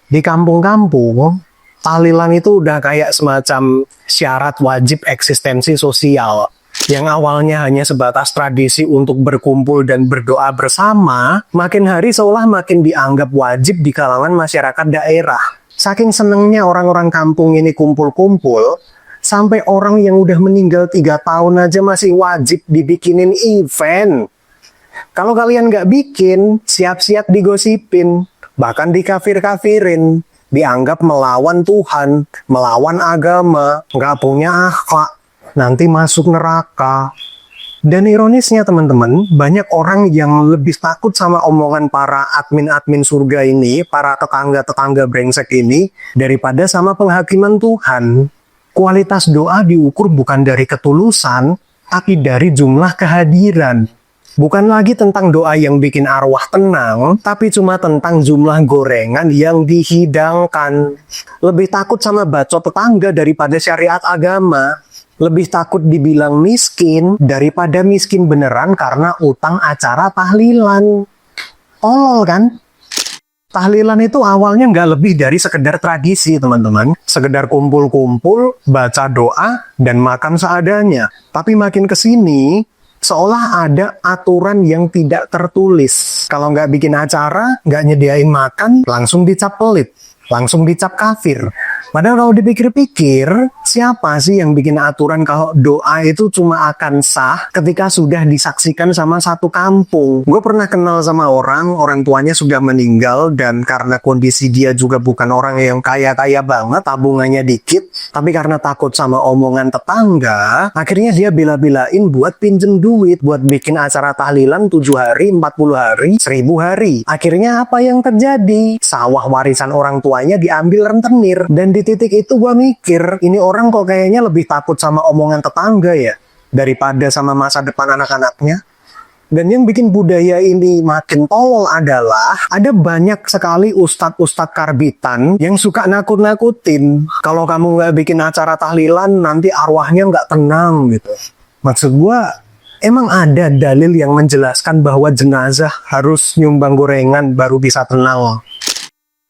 Di kampung-kampung, tahlilan itu udah kayak semacam syarat wajib eksistensi sosial. Yang awalnya hanya sebatas tradisi untuk berkumpul dan berdoa bersama, makin hari seolah makin dianggap wajib di kalangan masyarakat daerah. Saking senengnya orang-orang kampung ini kumpul-kumpul, sampai orang yang udah meninggal 3 tahun aja masih wajib dibikinin event. Kalau kalian nggak bikin, siap-siap digosipin, bahkan dikafir-kafirin, dianggap melawan Tuhan, melawan agama, nggak punya akhlak, nanti masuk neraka. Dan ironisnya teman-teman, banyak orang yang lebih takut sama omongan para admin-admin surga ini, para tetangga-tetangga brengsek ini, daripada sama penghakiman Tuhan. Kualitas doa diukur bukan dari ketulusan, tapi dari jumlah kehadiran. Bukan lagi tentang doa yang bikin arwah tenang, tapi cuma tentang jumlah gorengan yang dihidangkan. Lebih takut sama bacot tetangga daripada syariat agama. Lebih takut dibilang miskin daripada miskin beneran karena utang acara tahlilan. Tolol kan? Tahlilan itu awalnya nggak lebih dari sekedar tradisi, teman-teman. Sekedar kumpul-kumpul, baca doa, dan makan seadanya. Tapi makin kesini, seolah ada aturan yang tidak tertulis. Kalau nggak bikin acara, nggak nyediain makan, langsung dicap pelit. Langsung dicap kafir. Padahal kalau dipikir-pikir, siapa sih yang bikin aturan kalau doa itu cuma akan sah ketika sudah disaksikan sama satu kampung? Gue pernah kenal sama orang tuanya sudah meninggal, dan karena kondisi dia juga bukan orang yang kaya-kaya banget, tabungannya dikit, tapi karena takut sama omongan tetangga, akhirnya dia bela-belain buat pinjem duit, buat bikin acara tahlilan 7 hari, 40 hari, 1000 hari. Akhirnya apa yang terjadi? Sawah warisan orang tuanya diambil rentenir, dan di titik itu gue mikir, ini orang kok kayaknya lebih takut sama omongan tetangga ya, daripada sama masa depan anak-anaknya. Dan yang bikin budaya ini makin tolol adalah, ada banyak sekali ustadz-ustadz karbitan yang suka nakut-nakutin. Kalau kamu nggak bikin acara tahlilan, nanti arwahnya nggak tenang gitu. Maksud gue, emang ada dalil yang menjelaskan bahwa jenazah harus nyumbang gorengan baru bisa tenang?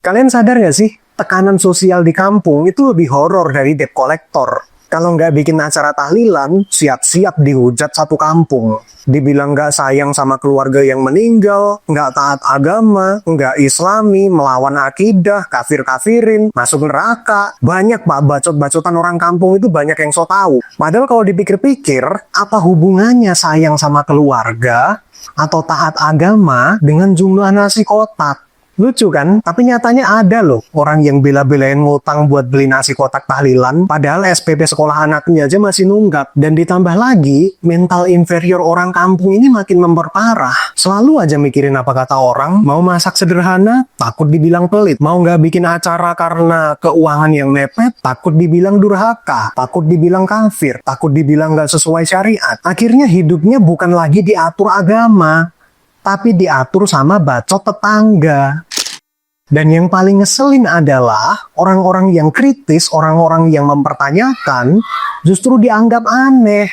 Kalian sadar nggak sih? Tekanan sosial di kampung itu lebih horor dari debt collector. Kalau nggak bikin acara tahlilan, siap-siap dihujat satu kampung. Dibilang nggak sayang sama keluarga yang meninggal, nggak taat agama, nggak islami, melawan akidah, kafir-kafirin, masuk neraka. Banyak pak bacot-bacotan orang kampung itu banyak yang so tahu. Padahal kalau dipikir-pikir, apa hubungannya sayang sama keluarga atau taat agama dengan jumlah nasi kotak? Lucu kan? Tapi nyatanya ada loh orang yang bela-belain ngutang buat beli nasi kotak tahlilan, padahal SPP sekolah anaknya aja masih nunggak. Dan ditambah lagi, mental inferior orang kampung ini makin memperparah. Selalu aja mikirin apa kata orang, mau masak sederhana, takut dibilang pelit. Mau nggak bikin acara karena keuangan yang mepet, takut dibilang durhaka, takut dibilang kafir, takut dibilang nggak sesuai syariat. Akhirnya hidupnya bukan lagi diatur agama, tapi diatur sama bacot tetangga. Dan yang paling ngeselin adalah orang-orang yang kritis, orang-orang yang mempertanyakan justru dianggap aneh.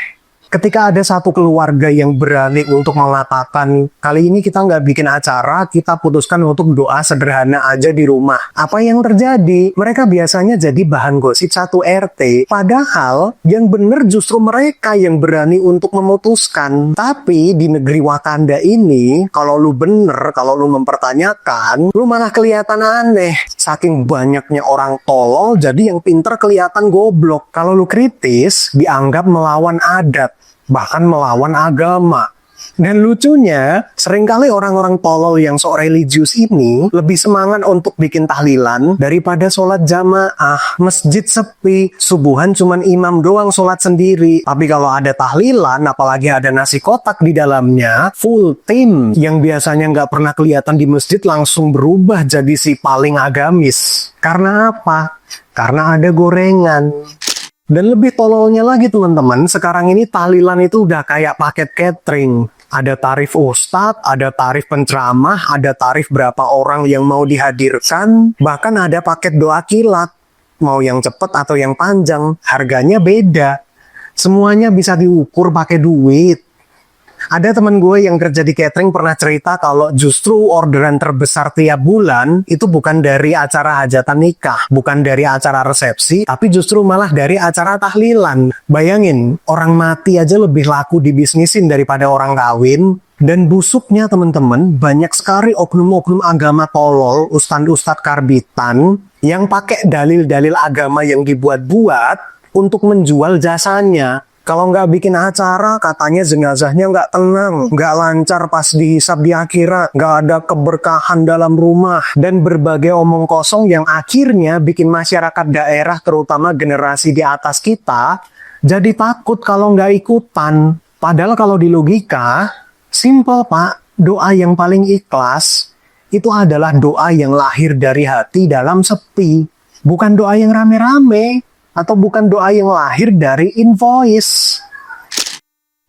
Ketika ada satu keluarga yang berani untuk mengatakan, kali ini kita nggak bikin acara, kita putuskan untuk doa sederhana aja di rumah. Apa yang terjadi? Mereka biasanya jadi bahan gosip satu RT. Padahal yang bener justru mereka yang berani untuk memutuskan. Tapi di negeri Wakanda ini, kalau lu bener, kalau lu mempertanyakan, lu malah kelihatan aneh. Saking banyaknya orang tolol, jadi yang pinter kelihatan goblok. Kalau lu kritis, dianggap melawan adat, bahkan melawan agama. Dan lucunya, seringkali orang-orang tolol yang sok religius ini lebih semangat untuk bikin tahlilan daripada sholat jamaah. Masjid sepi, subuhan cuman imam doang sholat sendiri. Tapi kalau ada tahlilan, apalagi ada nasi kotak di dalamnya, full tim yang biasanya nggak pernah kelihatan di masjid langsung berubah jadi si paling agamis. Karena apa? Karena ada gorengan. Dan lebih tololnya lagi teman-teman, sekarang ini tahlilan itu udah kayak paket catering. Ada tarif ustadz, ada tarif penceramah, ada tarif berapa orang yang mau dihadirkan, bahkan ada paket doa kilat. Mau yang cepet atau yang panjang, harganya beda. Semuanya bisa diukur pakai duit. Ada temen gue yang kerja di catering pernah cerita kalau justru orderan terbesar tiap bulan itu bukan dari acara hajatan nikah, bukan dari acara resepsi, tapi justru malah dari acara tahlilan. Bayangin, orang mati aja lebih laku dibisnisin daripada orang kawin. Dan busuknya teman-teman, banyak sekali oknum-oknum agama tolol, ustadz-ustadz karbitan, yang pakai dalil-dalil agama yang dibuat-buat untuk menjual jasanya. Kalau nggak bikin acara, katanya jenazahnya nggak tenang, nggak lancar pas dihisab di akhirat, nggak ada keberkahan dalam rumah, dan berbagai omong kosong yang akhirnya bikin masyarakat daerah, terutama generasi di atas kita, jadi takut kalau nggak ikutan. Padahal kalau di logika, simple Pak, doa yang paling ikhlas itu adalah doa yang lahir dari hati dalam sepi, bukan doa yang rame-rame. Atau bukan doa yang lahir dari invoice.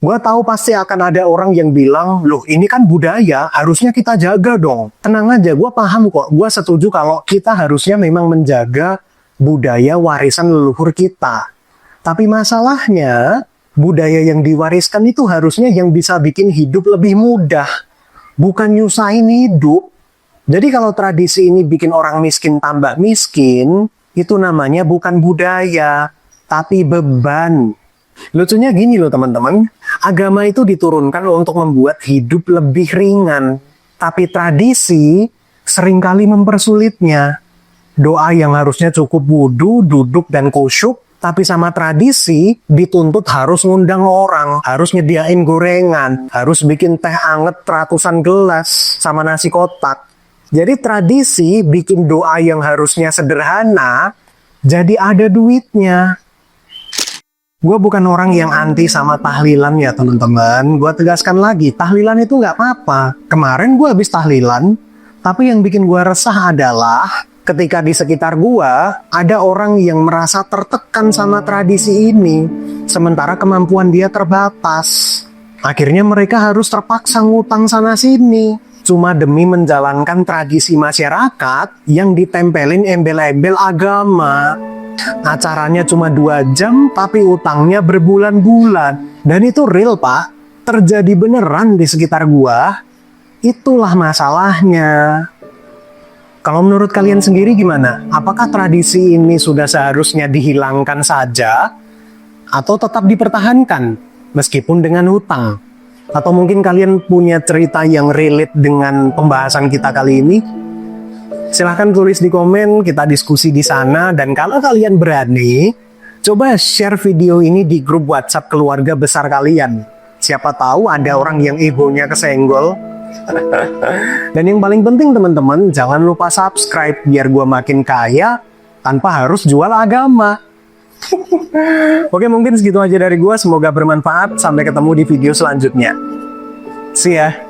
Gue tahu pasti akan ada orang yang bilang, loh ini kan budaya, harusnya kita jaga dong. Tenang aja, gue paham kok. Gue setuju kalau kita harusnya memang menjaga budaya warisan leluhur kita. Tapi masalahnya, budaya yang diwariskan itu harusnya yang bisa bikin hidup lebih mudah. Bukan nyusahin hidup. Jadi kalau tradisi ini bikin orang miskin tambah miskin, itu namanya bukan budaya, tapi beban. Lucunya gini loh teman-teman, agama itu diturunkan untuk membuat hidup lebih ringan. Tapi tradisi seringkali mempersulitnya. Doa yang harusnya cukup wudu, duduk, dan khusyuk, tapi sama tradisi dituntut harus ngundang orang, harus nyediain gorengan, harus bikin teh anget ratusan gelas, sama nasi kotak. Jadi tradisi bikin doa yang harusnya sederhana, jadi ada duitnya. Gue bukan orang yang anti sama tahlilan ya teman-teman. Gue tegaskan lagi, tahlilan itu nggak apa-apa. Kemarin gue habis tahlilan, tapi yang bikin gue resah adalah ketika di sekitar gue ada orang yang merasa tertekan sama tradisi ini, sementara kemampuan dia terbatas. Akhirnya mereka harus terpaksa ngutang sana-sini, cuma demi menjalankan tradisi masyarakat yang ditempelin embel-embel agama. Acaranya cuma 2 jam, tapi utangnya berbulan-bulan. Dan itu real, Pak. Terjadi beneran di sekitar gua. Itulah masalahnya. Kalau menurut kalian sendiri gimana? Apakah tradisi ini sudah seharusnya dihilangkan saja? Atau tetap dipertahankan, meskipun dengan hutang? Atau mungkin kalian punya cerita yang relate dengan pembahasan kita kali ini? Silahkan tulis di komen, kita diskusi di sana. Dan kalau kalian berani, coba share video ini di grup WhatsApp keluarga besar kalian. Siapa tahu ada orang yang egonya kesenggol. Dan yang paling penting teman-teman, jangan lupa subscribe biar gue makin kaya tanpa harus jual agama. Oke, mungkin segitu aja dari gue. Semoga bermanfaat. Sampai ketemu di video selanjutnya. See ya.